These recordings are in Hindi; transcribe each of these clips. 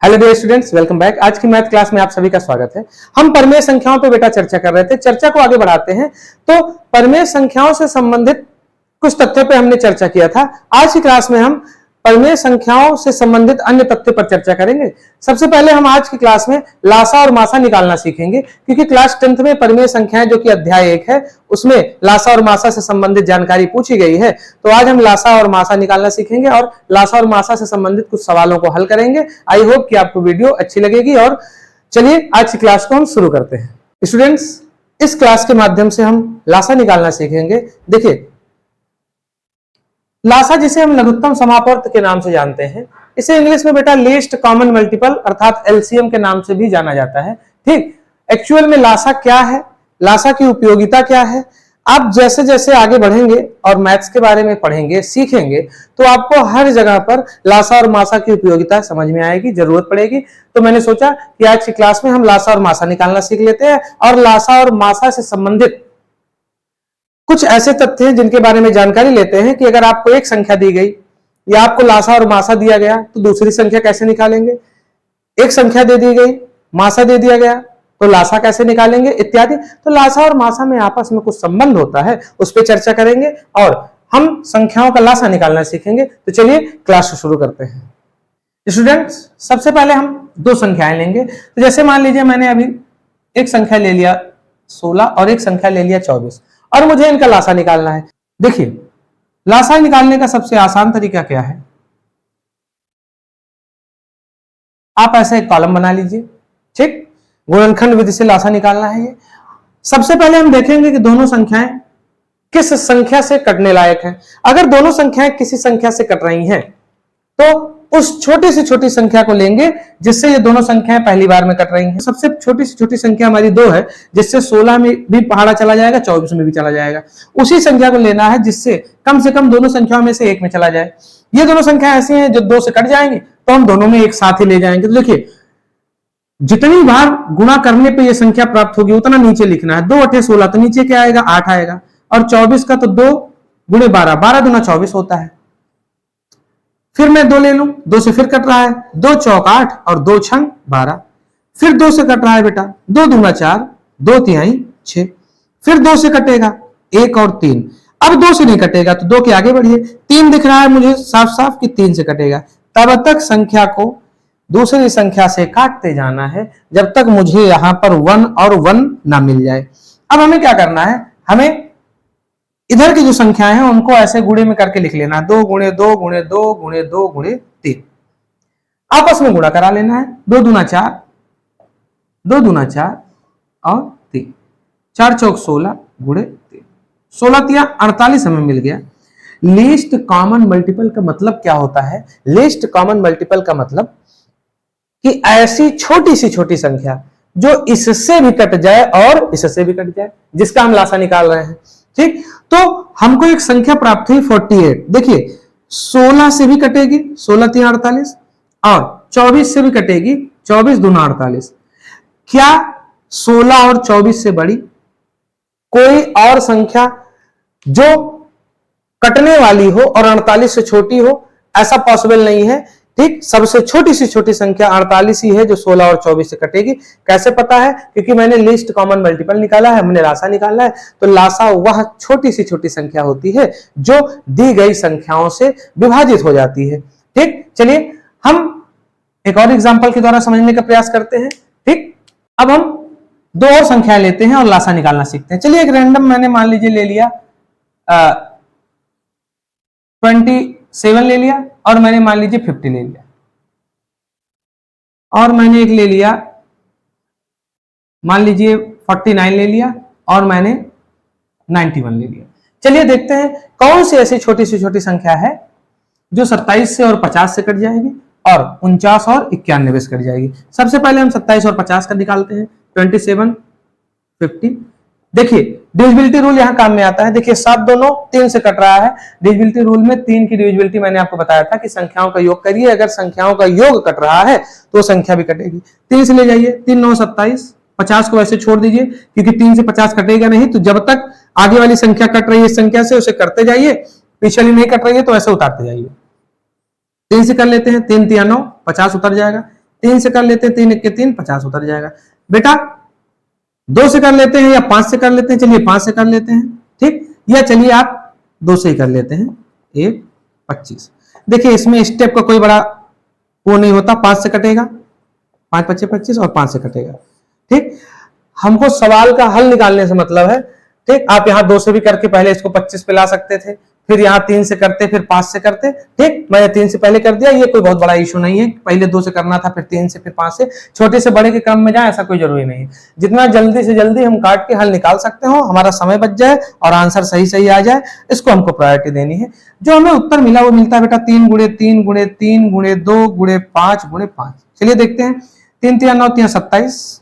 Hello dear students, welcome back. आज की मैथ क्लास में आप सभी का स्वागत है। हम परमेय संख्याओं पे बेटा चर्चा कर रहे थे। चर्चा को आगे बढ़ाते हैं। तो परमेय संख्याओं से संबंधित कुछ तथ्यों पे हमने चर्चा किया था। आज की क्लास में हम परमेय संख्याओं से संबंधित अन्य तथ्यों पर चर्चा करेंगे। सबसे पहले हम आज की क्लास में लासा और मासा निकालना सीखेंगे, क्योंकि क्लास 10th में परमेय संख्याएं जो कि अध्याय 1 है उसमें लासा और मासा से संबंधित जानकारी पूछी गई है। तो आज हम लासा और मासा निकालना सीखेंगे और लासा और मासा से संबंधित कुछ सवालों को हल करेंगे। आई होप कि आपको वीडियो अच्छी लगेगी। और चलिए आज की क्लास को हम शुरू करते हैं। स्टूडेंट्स, इस क्लास के माध्यम से हम लासा निकालना सीखेंगे। देखिए, लासा जिसे हम लघुत्तम समापवर्त के नाम से जानते हैं, इसे इंग्लिश में बेटा लीस्ट कॉमन मल्टीपल अर्थात एलसीएम के नाम से भी जाना जाता है। ठीक, एक्चुअल में लासा क्या है, लासा की उपयोगिता क्या है, आप जैसे जैसे आगे बढ़ेंगे और मैथ्स के बारे में पढ़ेंगे सीखेंगे तो आपको हर जगह पर लासा और मासा की उपयोगिता समझ में आएगी, जरूरत पड़ेगी। तो मैंने सोचा कि आज की क्लास में हम लासा और मासा निकालना सीख लेते हैं और लासा और मासा से संबंधित कुछ ऐसे तथ्य हैं जिनके बारे में जानकारी लेते हैं कि अगर आपको एक संख्या दी गई या आपको लासा और मासा दिया गया तो दूसरी संख्या कैसे निकालेंगे, एक संख्या दे दी गई, मासा दे दिया गया तो लासा कैसे निकालेंगे इत्यादि। तो लासा और मासा में आपस में कुछ संबंध होता है, उस पर चर्चा करेंगे और हम संख्याओं का लासा निकालना सीखेंगे। तो चलिए क्लास शुरू करते हैं। स्टूडेंट्स, सबसे पहले हम दो संख्याएं लेंगे। तो जैसे मान लीजिए मैंने अभी एक संख्या ले लिया 16 और एक संख्या ले लिया 24 और मुझे इनका लासा निकालना है। देखिए, लासा निकालने का सबसे आसान तरीका क्या है, आप ऐसे एक कॉलम बना लीजिए। ठीक, गुणनखंड विधि से लासा निकालना है। ये सबसे पहले हम देखेंगे कि दोनों संख्याएं किस संख्या से कटने लायक हैं। अगर दोनों संख्याएं किसी संख्या से कट रही हैं तो उस छोटी से छोटी संख्या को लेंगे जिससे ये दोनों संख्याएं पहली बार में कट रही हैं। सबसे छोटी से छोटी संख्या हमारी 2 है, जिससे 16 में भी पहाड़ा चला जाएगा, 24 में भी चला जाएगा। उसी संख्या को लेना है जिससे कम से कम दोनों संख्याओं में से एक में चला जाए। ये दोनों संख्या ऐसी हैं जो 2 से कट जाएंगे तो हम दोनों में एक साथ ही ले जाएंगे। तो देखिए, जितनी बार गुणा करने पर यह संख्या प्राप्त होगी उतना नीचे लिखना है। 2/16 तो नीचे क्या आएगा, 8 आएगा। और 24 का तो 2 गुणे 12, 12 दूना 24 होता है। फिर मैं 2 ले लूं, 2 से फिर कट रहा है, 2 चौक 8 और 2 छंग 12। फिर 2 से कट रहा है बेटा, 2 दूना 4, 2 तिहाई 6। फिर 2 से कटेगा 1 और 3। अब 2 से नहीं कटेगा तो 2 के आगे बढ़िए, 3 दिख रहा है मुझे साफ साफ कि 3 से कटेगा। तब तक संख्या को दूसरी संख्या से काटते जाना है जब तक मुझे यहां पर 1 और 1 ना मिल जाए। अब हमें क्या करना है, हमें इधर की जो संख्या है उनको ऐसे गुणे में करके लिख लेना है। 2 गुणे 2 गुणे 2 गुणे 2 गुणे 3 आपस में गुणा करा लेना है। 2 दूना 4, 2 दूना 4 और 3, 4 चौक 16 गुणे 3, 16 तिया 48 हमें मिल गया। लीस्ट कॉमन मल्टीपल का मतलब क्या होता है, लीस्ट कॉमन मल्टीपल का मतलब कि ऐसी छोटी सी छोटी संख्या जो इससे भी कट जाए और इससे भी कट जाए, जिसका हम लासा निकाल रहे हैं। ठीक, तो हमको एक संख्या प्राप्त हुई 48। देखिए, 16 से भी कटेगी, 16 3 48 और 24 से भी कटेगी, 24 दूना 48। क्या 16 और 24 से बड़ी कोई और संख्या जो कटने वाली हो और 48 से छोटी हो, ऐसा पॉसिबल नहीं है। ठीक, सबसे छोटी सी छोटी संख्या 48 ही है जो 16 और 24 से कटेगी। कैसे पता है, क्योंकि मैंने लीस्ट कॉमन मल्टीपल निकाला है, हमने लासा निकाला है। तो लासा वह छोटी सी छोटी संख्या होती है जो दी गई संख्याओं से विभाजित हो जाती है। ठीक, चलिए हम एक और एग्जांपल के द्वारा समझने का प्रयास करते हैं। ठीक, अब हम 2 और संख्याएं लेते हैं और लासा निकालना सीखते हैं। चलिए एक रैंडम मैंने मान लीजिए ले लिया 27 ले लिया और मैंने मान लीजिए 50 ले लिया और मैंने एक ले लिया मान लीजिए 49 ले लिया और मैंने 91 ले लिया। चलिए देखते हैं कौन सी ऐसी छोटी सी छोटी संख्या है जो 27 से और 50 से कट जाएगी और 49 और 91 से कट जाएगी। सबसे पहले हम 27 और 50 का निकालते हैं। 27 50। देखिए, डिविजिबिलिटी रूल यहां काम में आता है। देखिए, 7 दोनों 3 से कट रहा है। डिविजिबिलिटी रूल में 3 की डिविजिबिलिटी मैंने आपको बताया था कि संख्याओं का योग करिए, अगर संख्याओं का योग कट रहा है तो संख्या भी कटेगी। 3 से ले जाइए, 3 9 27, 50 को ऐसे छोड़ दीजिए क्योंकि 3 से 50 कटेगा नहीं। तो जब तक आगे वाली संख्या कट रही है इस संख्या से उसे करते जाइए, पिछली नहीं कट रही है तो ऐसे उतारते जाइए। 3 से कर लेते हैं, 3 3 9, 50 उतर जाएगा। 3 से कर लेते हैं, 3 1 के 3, 50 उतर जाएगा। बेटा 2 से कर लेते हैं या 5 से कर लेते हैं, चलिए 5 से कर लेते हैं, ठीक, या चलिए आप 2 से ही कर लेते हैं, 1 25। देखिए इसमें स्टेप का कोई बड़ा वो नहीं होता, 5 से कटेगा, 5 25 25 और 5 से कटेगा, ठीक। हमको सवाल का हल निकालने से मतलब है, ठीक। आप यहाँ 2 से भी करके पहले इसको 25 पे ला सकते थे, फिर यहाँ 3 से करते, फिर 5 से करते, ठीक। मैंने 3 से पहले कर दिया, ये कोई बहुत बड़ा इशू नहीं है, पहले 2 से करना था, फिर 3 से, फिर 5 से, छोटे से बड़े के क्रम में जाए ऐसा कोई जरूरी नहीं है। जितना जल्दी से जल्दी हम काट के हल निकाल सकते हो, हमारा समय बच जाए और आंसर सही सही आ जाए, इसको हमको प्रायोरिटी देनी है। जो हमें उत्तर मिला वो मिलता है बेटा 3 गुणे 3 गुणे 3 गुणे 2 गुणे 5 गुणे 5। चलिए देखते हैं, 3 3 9 3 27।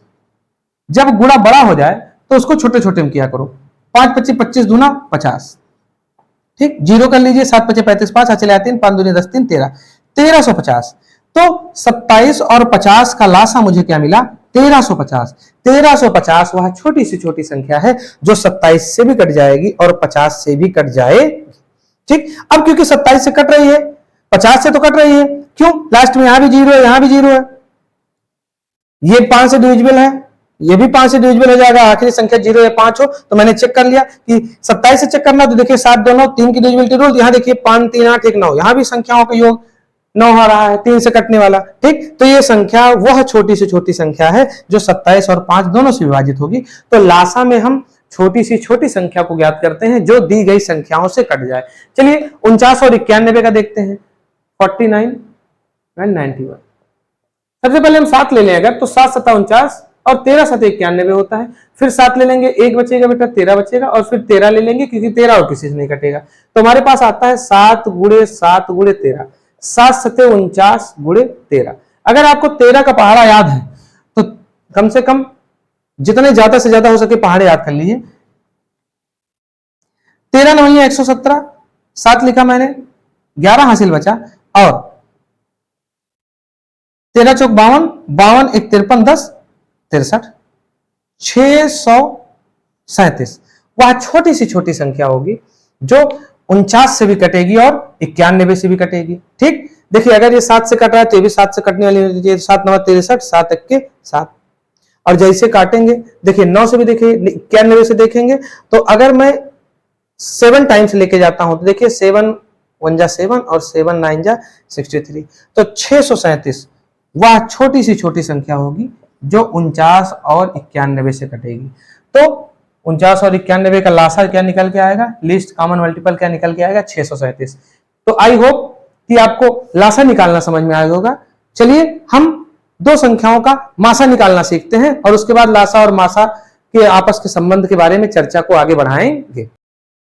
जब गुणा बड़ा हो जाए तो उसको छोटे छोटे में किया करो, 5 25 25 दूना 50, ठीक। जीरो कर लीजिए, 7 25 35 5, चले 3 5 दूनी 10 3 13, 1350। तो 27 और 50 का लासा मुझे क्या मिला, 1350। 1350 वह छोटी सी छोटी संख्या है जो 27 से भी कट जाएगी और 50 से भी कट जाएगी, ठीक। अब क्योंकि 27 से कट रही है, 50 से तो कट रही है, क्यों, लास्ट में यहां भी जीरो है, यहां भी जीरो है, ये 5 से डिविजिबल है, ये भी 5 से डिविजिबल हो जाएगा, आखिरी संख्या 0 या 5 हो। तो मैंने चेक कर लिया कि 27 से चेक करना, तो देखिए 7 2 9 3 की डिविजिबिलिटी रूल, यहां देखिए 5 3 8 1 9, यहां भी संख्याओं का योग 9 हो रहा है, 3 से कटने वाला, ठीक। तो ये संख्या वह छोटी से छोटी संख्या है जो 27 और 5 दोनों से विभाजित होगी। तो लासा में हम छोटी सी छोटी संख्या को ज्ञात करते हैं जो दी गई संख्याओं से कट जाए। चलिए 49 और 91 का देखते हैं, 49 एंड 91। सबसे पहले हम 7 ले लें अगर, तो 7 7 49 और 13 7 91 होता है। फिर 7 ले लेंगे, 1 बचेगा बेटा, 13 बचेगा, और फिर 13 ले लेंगे क्योंकि 13 और किसी से नहीं कटेगा। तो हमारे पास आता है 7 गुणे 7 गुणे 13, 7 7 49 गुणे 13। अगर आपको 13 का पहाड़ा याद है तो कम से कम जितने ज्यादा से ज्यादा हो सके पहाड़े याद कर लीजिए। 13 9 117, 7 लिखा मैंने, 11 हासिल बचा, और 13 चौक 52, 52 1 53 10 63, 637 वह छोटी सी छोटी संख्या होगी जो 49 से भी कटेगी और 91 से भी कटेगी, ठीक। देखिए अगर ये 7 से कट रहा है तो ये भी 7 से कटने वाली है, 7 9 63, 7 1 के 7, और जैसे काटेंगे देखिए 9 से भी देखिए 91 से देखेंगे, तो अगर मैं 7 टाइम्स लेके जाता हूं तो देखिए 7 1 जा 7 और 7 9 जा 63, तो 637 वह छोटी सी छोटी संख्या होगी जो 49 और 91 से कटेगी। तो 49 और 91 का लासा क्या निकल के आएगा, लीस्ट कॉमन मल्टीपल क्या निकल के आएगा, 637। तो आई होप कि आपको लासा निकालना समझ में आया होगा। चलिए हम दो संख्याओं का मासा निकालना सीखते हैं और उसके बाद लासा और मासा के आपस के संबंध के बारे में चर्चा को आगे बढ़ाएंगे।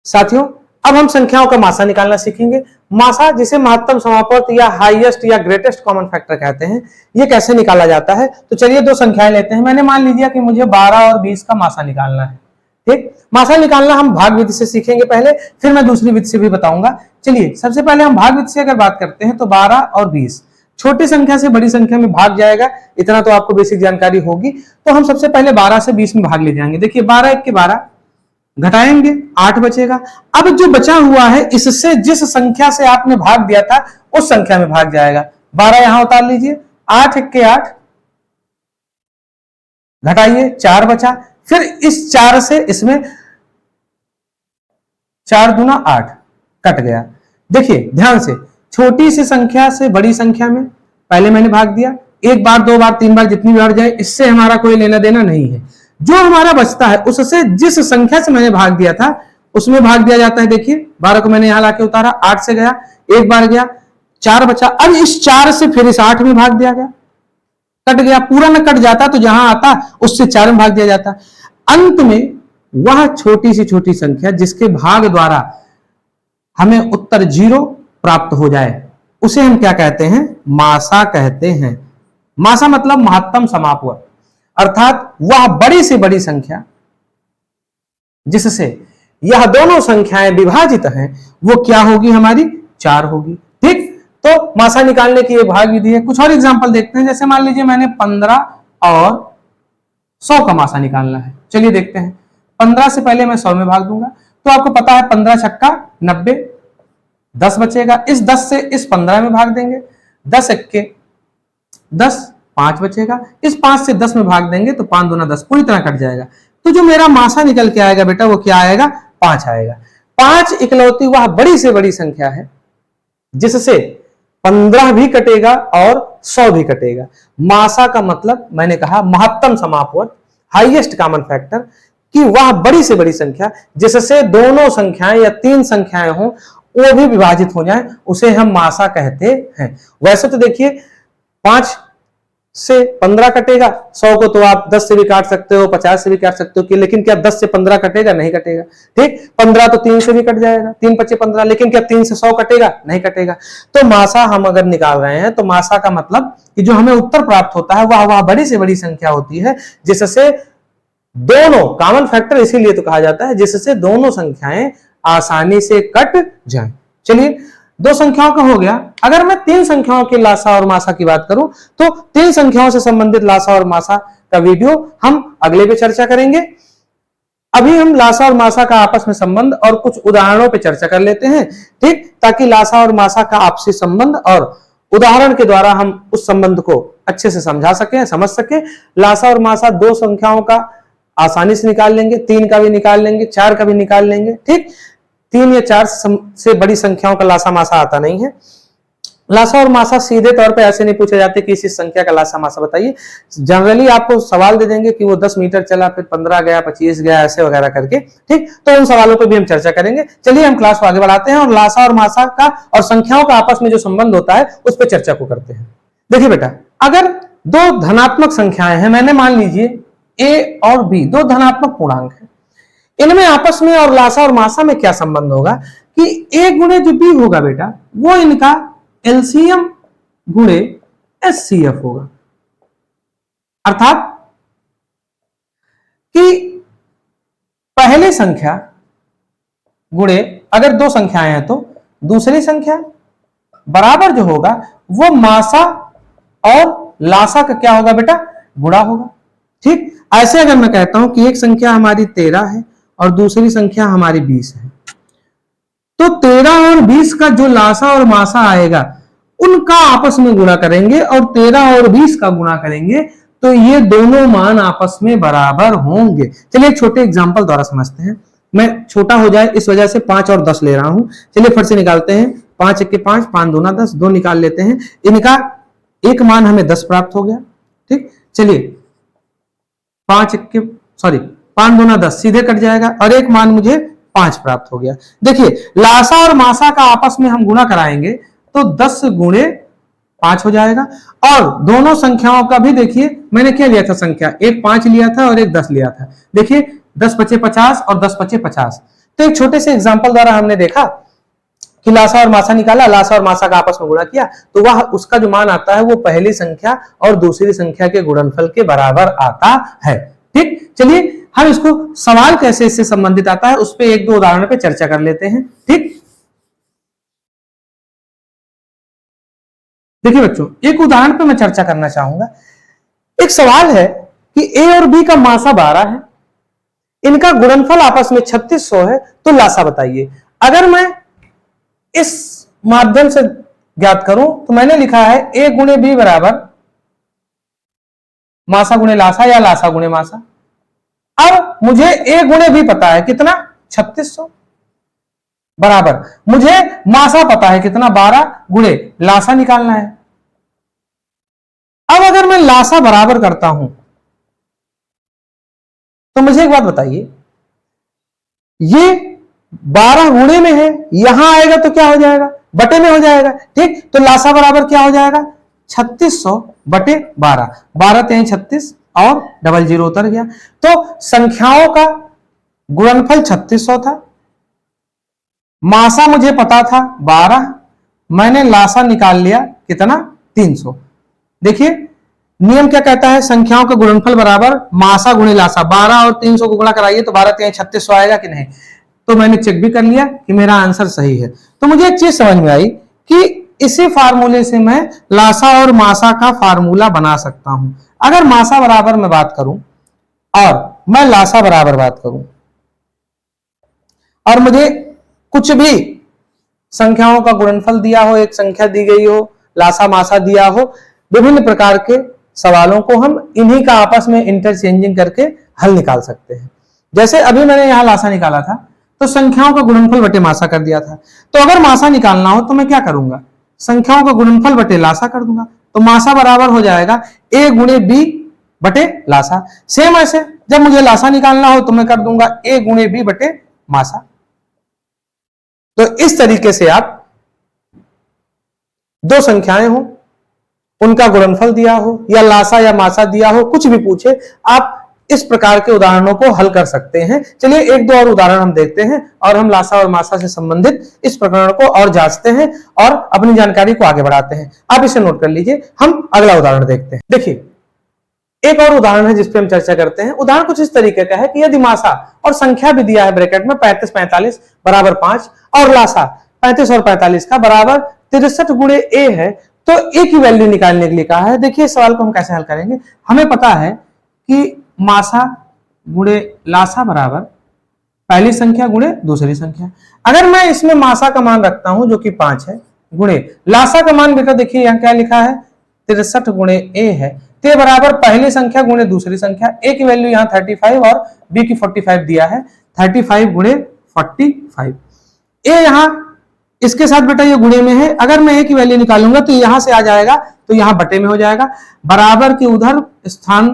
साथियों अब हम संख्याओं का मासा निकालना सीखेंगे। मासा जिसे महत्तम समापवर्त या हाईएस्ट या ग्रेटेस्ट कॉमन फैक्टर कहते हैं, ये कैसे निकाला जाता है। तो चलिए दो संख्याएं लेते हैं। मैंने मान लीजिए कि मुझे 12 और 20 का मासा निकालना है, ठीक। मासा निकालना हम भाग विधि से सीखेंगे पहले, फिर मैं दूसरी विधि से भी बताऊंगा। चलिए सबसे पहले हम भाग विधि से अगर बात करते हैं तो 12 और 20 छोटी संख्या से बड़ी संख्या में भाग जाएगा, इतना तो आपको बेसिक जानकारी होगी। तो हम सबसे पहले 12 से 20 में भाग ले जाएंगे। देखिए 12 1 के 12 घटाएंगे 8 बचेगा। अब जो बचा हुआ है इससे जिस संख्या से आपने भाग दिया था उस संख्या में भाग जाएगा। 12 यहां उतार लीजिए, 8 1 के 8 घटाइए 4 बचा, फिर इस 4 से इसमें 4 दूना 8 कट गया। देखिए ध्यान से, छोटी सी संख्या से बड़ी संख्या में पहले मैंने भाग दिया, एक बार दो बार तीन बार जितनी बार जाए इससे हमारा कोई लेना देना नहीं है। जो हमारा बचता है उससे जिस संख्या से मैंने भाग दिया था उसमें भाग दिया जाता है। देखिए 12 को मैंने यहां लाके उतारा, 8 से गया, एक बार गया, 4 बचा। अब इस 4 से फिर इस 8 में भाग दिया गया, कट गया। पूरा न कट जाता तो जहां आता उससे 4 में भाग दिया जाता। अंत में वह छोटी सी छोटी संख्या जिसके भाग द्वारा हमें उत्तर 0 प्राप्त हो जाए उसे हम क्या कहते हैं, मासा कहते हैं। मासा मतलब महत्तम समापवर्त, अर्थात वह बड़ी से बड़ी संख्या जिससे यह दोनों संख्याएं विभाजित हैं वो क्या होगी, हमारी 4 होगी, ठीक। तो मासा निकालने की ये भाग विधि है। कुछ और एग्जांपल देखते हैं। जैसे मान लीजिए मैंने 15 और 100 का मासा निकालना है। चलिए देखते हैं। 15 से पहले मैं 100 में भाग दूंगा, तो आपको पता है 15 छक्का 90, 10 बचेगा। इस 10 से इस 15 में भाग देंगे, 10 1 के 10, 5 बचेगा। इस 5 से 10 में भाग देंगे तो 5 दूना 10 पूरी तरह कट जाएगा। तो जो मेरा मासा निकल के आएगा बेटा वो क्या आएगा? 5 आएगा। 5 इकलौती वह बड़ी से बड़ी संख्या है जिससे 15 भी कटेगा और 100 भी कटेगा। मासा का मतलब मैंने कहा महत्तम समापवर्ग, हाईएस्ट कॉमन फैक्टर, कि वह बड़ी से बड़ी संख्या जिससे दोनों संख्याएं या 3 संख्याएं हो वो भी विभाजित हो जाए, उसे हम मासा कहते हैं। वैसे तो देखिए 5 से 15 कटेगा, 100 को तो आप 10 से भी काट सकते हो, 50 से भी काट सकते हो कि, लेकिन क्या 10 से 15 कटेगा? नहीं कटेगा। ठीक, 15 तो 3 से भी कट जाएगा, 3 पचे 15, लेकिन क्या 3 से 100 कटेगा? नहीं कटेगा। तो मासा हम अगर निकाल रहे हैं तो मासा का मतलब कि जो हमें उत्तर प्राप्त होता है वह बड़ी से बड़ी संख्या होती है जिससे दोनों, कॉमन फैक्टर इसीलिए तो कहा जाता है, जिससे दोनों संख्याएं आसानी से कट जाएं। चलिए 2 संख्याओं का हो गया। अगर मैं 3 संख्याओं के लासा और मासा की बात करूं तो 3 संख्याओं से संबंधित लासा और मासा का वीडियो हम अगले पे चर्चा करेंगे। अभी हम लासा और मासा का आपस में संबंध और कुछ उदाहरणों पे चर्चा कर लेते हैं, ठीक, ताकि लासा और मासा का आपसी संबंध और उदाहरण के द्वारा हम उस संबंध को अच्छे से समझा सके, समझ सके। लासा और मासा 2 संख्याओं का आसानी से निकाल लेंगे, 3 का भी निकाल लेंगे, 4 का भी निकाल लेंगे। ठीक, 3 या 4 से बड़ी संख्याओं का लासा मासा आता नहीं है। लासा और मासा सीधे तौर पे ऐसे नहीं पूछे जाते कि इस संख्या का लासा मासा बताइए। जनरली आपको सवाल दे देंगे कि वो 10 मीटर चला, फिर 15 गया, 25 गया, ऐसे वगैरह करके। ठीक, तो उन सवालों पे भी हम चर्चा करेंगे। चलिए हम क्लास को आगे बढ़ाते हैं और लासा और मासा का और संख्याओं का आपस में जो संबंध होता है उस पर चर्चा को करते हैं। देखिए बेटा, अगर 2 धनात्मक संख्याएं हैं, मैंने मान लीजिए ए और बी 2 धनात्मक पूर्णांक है, इनमें आपस में और लासा और मासा में क्या संबंध होगा कि ए गुणे जो बी होगा बेटा वो इनका एलसीएम गुणे एचसीएफ होगा। अर्थात कि पहली संख्या गुणे, अगर 2 संख्याएं हैं तो दूसरी संख्या बराबर जो होगा वो मासा और लासा का क्या होगा बेटा? गुणा होगा। ठीक, ऐसे अगर मैं कहता हूं कि एक संख्या हमारी 13 है और दूसरी संख्या हमारी 20 है, तो 13 और 20 का जो लासा और मासा आएगा उनका आपस में गुणा करेंगे और 13 और 20 का गुणा करेंगे तो ये दोनों मान आपस में बराबर होंगे। चलिए एक छोटे एग्जांपल द्वारा समझते हैं। मैं छोटा हो जाए इस वजह से 5 और 10 ले रहा हूं। चलिए फट से निकालते हैं। 5 1 5, 5 दूना 10, 2 निकाल लेते हैं। इनका एक मान हमें 10 प्राप्त हो गया। ठीक, चलिए 5 दूना 10 सीधे कट जाएगा और एक मान मुझे 5 प्राप्त हो गया। देखिए लासा और मासा का आपस में हम गुणा कराएंगे तो 10 गुणे 5 हो जाएगा। और दोनों संख्याओं का भी देखिए मैंने क्या लिया था संख्या, एक 5 लिया था और एक 10 लिया था। देखिए 10 पचे 50 और 10 पचे 50। तो एक छोटे से एग्जांपल द्वारा हमने देखा कि लासा और मासा निकाला, लासा और मासा का आपस में गुणा किया तो वह उसका जो मान आता है वो पहली संख्या और दूसरी संख्या के गुणनफल के बराबर आता है। ठीक, चलिए हम इसको सवाल कैसे इससे संबंधित आता है उस पर 1-2 उदाहरण पे चर्चा कर लेते हैं। ठीक, देखिए बच्चों, एक उदाहरण पे मैं चर्चा करना चाहूंगा। एक सवाल है कि ए और बी का मासा 12 है, इनका गुणनफल आपस में 3600 है, तो लासा बताइए। अगर मैं इस माध्यम से ज्ञात करूं तो मैंने लिखा है ए गुणे बी बराबर मासा गुणे लासा या लासा गुणे मासा। अब मुझे ए गुणे बी पता है कितना, 3600, बराबर मुझे मासा पता है कितना, 12, गुणे लासा निकालना है। अब अगर मैं लासा बराबर करता हूं तो मुझे एक बात बताइए, ये 12 गुणे में है, यहां आएगा तो क्या हो जाएगा, बटे में हो जाएगा। ठीक, तो लासा बराबर क्या हो जाएगा, 3600 बटे 12, 12 3 36 और डबल जीरो उतर गया। तो संख्याओं का गुणनफल 3600 था, मासा मुझे पता था 12, मैंने लासा निकाल लिया कितना, 300। देखिए नियम क्या कहता है, संख्याओं का गुणनफल बराबर मासा गुणे लासा। 12 और 300 को गुणा कराइए तो 12 3 3600 आएगा कि नहीं। तो मैंने चेक भी कर लिया कि मेरा आंसर सही है। तो मुझे एक चीज समझ में आई कि इसी फार्मूले से मैं लासा और मासा का फार्मूला बना सकता हूं। अगर मासा बराबर मैं बात करूं और मैं लासा बराबर बात करूं और मुझे कुछ भी संख्याओं का गुणनफल दिया हो, एक संख्या दी गई हो, लासा मासा दिया हो, विभिन्न प्रकार के सवालों को हम इन्हीं का आपस में इंटरचेंजिंग करके हल निकाल सकते हैं। जैसे अभी मैंने यहां लासा निकाला था, तो संख्याओं का गुणनफल बटे मासा कर दिया था। तो अगर मासा निकालना हो तो मैं क्या करूंगा, संख्याओं का गुणनफल बटे लासा कर दूंगा। तो मासा बराबर हो जाएगा a गुणे b बटे लासा। सेम ऐसे जब मुझे लासा निकालना हो तो मैं कर दूंगा a गुणे b बटे मासा। तो इस तरीके से आप दो संख्याएं हो, उनका गुणनफल दिया हो या लासा या मासा दिया हो, कुछ भी पूछे, आप इस प्रकार के उदाहरणों को हल कर सकते हैं। चलिए एक दो और उदाहरण हम देखते हैं और हम लासा और मासा से संबंधित इस प्रकरण को और जांचते हैं और अपनी जानकारी को आगे बढ़ाते हैं। आप इसे नोट कर लीजिए। हम अगला उदाहरण देखते हैं। देखिए एक और उदाहरण है जिस पे हम चर्चा करते हैं। उदाहरण कुछ इस तरीके का है कि यदि मासा और संख्या भी दिया है ब्रैकेट में 35 45 बराबर 5 और लासा 35 और 45 का बराबर 63 गुणे a है, तो a की वैल्यू निकालने के लिए कहा है। देखिए इस सवाल को हम कैसे हल करेंगे। हमें पता है कि मासा गुणे लासा बराबर पहली संख्या गुणे दूसरी संख्या। अगर मैं इसमें मासा का मान रखता हूं जो कि 5 है, गुणे लासा का मान बेटा देखिए यहां क्या लिखा है 63 गुणे a है, तो बराबर पहली संख्या गुणे दूसरी संख्या। a की वैल्यू यहां 35 और b की 45 दिया है, 35 गुणे 45। a यहां इसके साथ बेटा ये गुणे में है, अगर मैं a की वैल्यू निकालूंगा तो यहां से आ जाएगा, तो यहां बटे में हो जाएगा। बराबर के उधर स्थान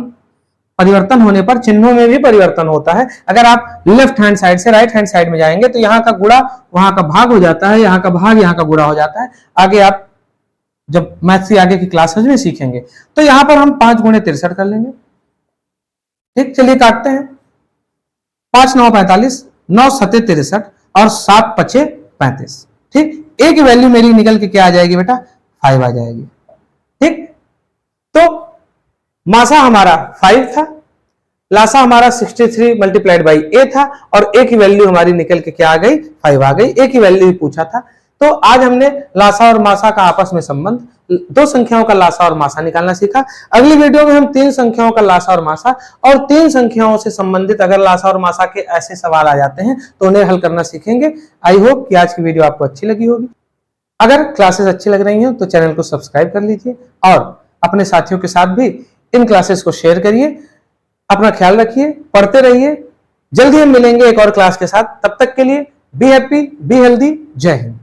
परिवर्तन होने पर चिन्हों में भी परिवर्तन होता है। अगर आप लेफ्ट हैंड साइड से राइट हैंड साइड में जाएंगे तो यहाँ का गुणा वहां का भाग हो जाता है, यहाँ का भाग यहाँ का गुणा हो जाता है। आगे आप जब मैथ्स की आगे की क्लासेस में सीखेंगे तो यहाँ पर हम 5 गुणे 63 कर लेंगे। ठीक, चलिए काटते हैं। 5 9 45, 9 7 63 और 7 5 35। ठीक, a की वैल्यू मेरी निकल के क्या आ जाएगी बेटा 5 आ जाएगी। ठीक, तो मासा हमारा 5 था, लासा हमारा 63 मल्टीप्लाइड बाई a था और a की वैल्यू हमारी निकल के क्या आ गई 5 आ गई। a की वैल्यू ही पूछा था। तो आज हमने लासा और मासा का आपस में संबंध, दो संख्याओं का लासा और मासा निकालना सीखा। अगली वीडियो में हम 3 संख्याओं का लासा और मासा और 3 संख्याओं से संबंधित अगर लासा और मासा के ऐसे सवाल आ जाते हैं तो उन्हें हल करना सीखेंगे। आई होप कि आज की वीडियो आपको अच्छी लगी होगी। अगर क्लासेस अच्छी लग रही हैं तो चैनल को सब्सक्राइब कर लीजिए और अपने साथियों के साथ भी इन क्लासेस को शेयर करिए। अपना ख्याल रखिए, पढ़ते रहिए। जल्दी हम मिलेंगे एक और क्लास के साथ। तब तक के लिए बी हैप्पी, बी हेल्दी। जय हिंद।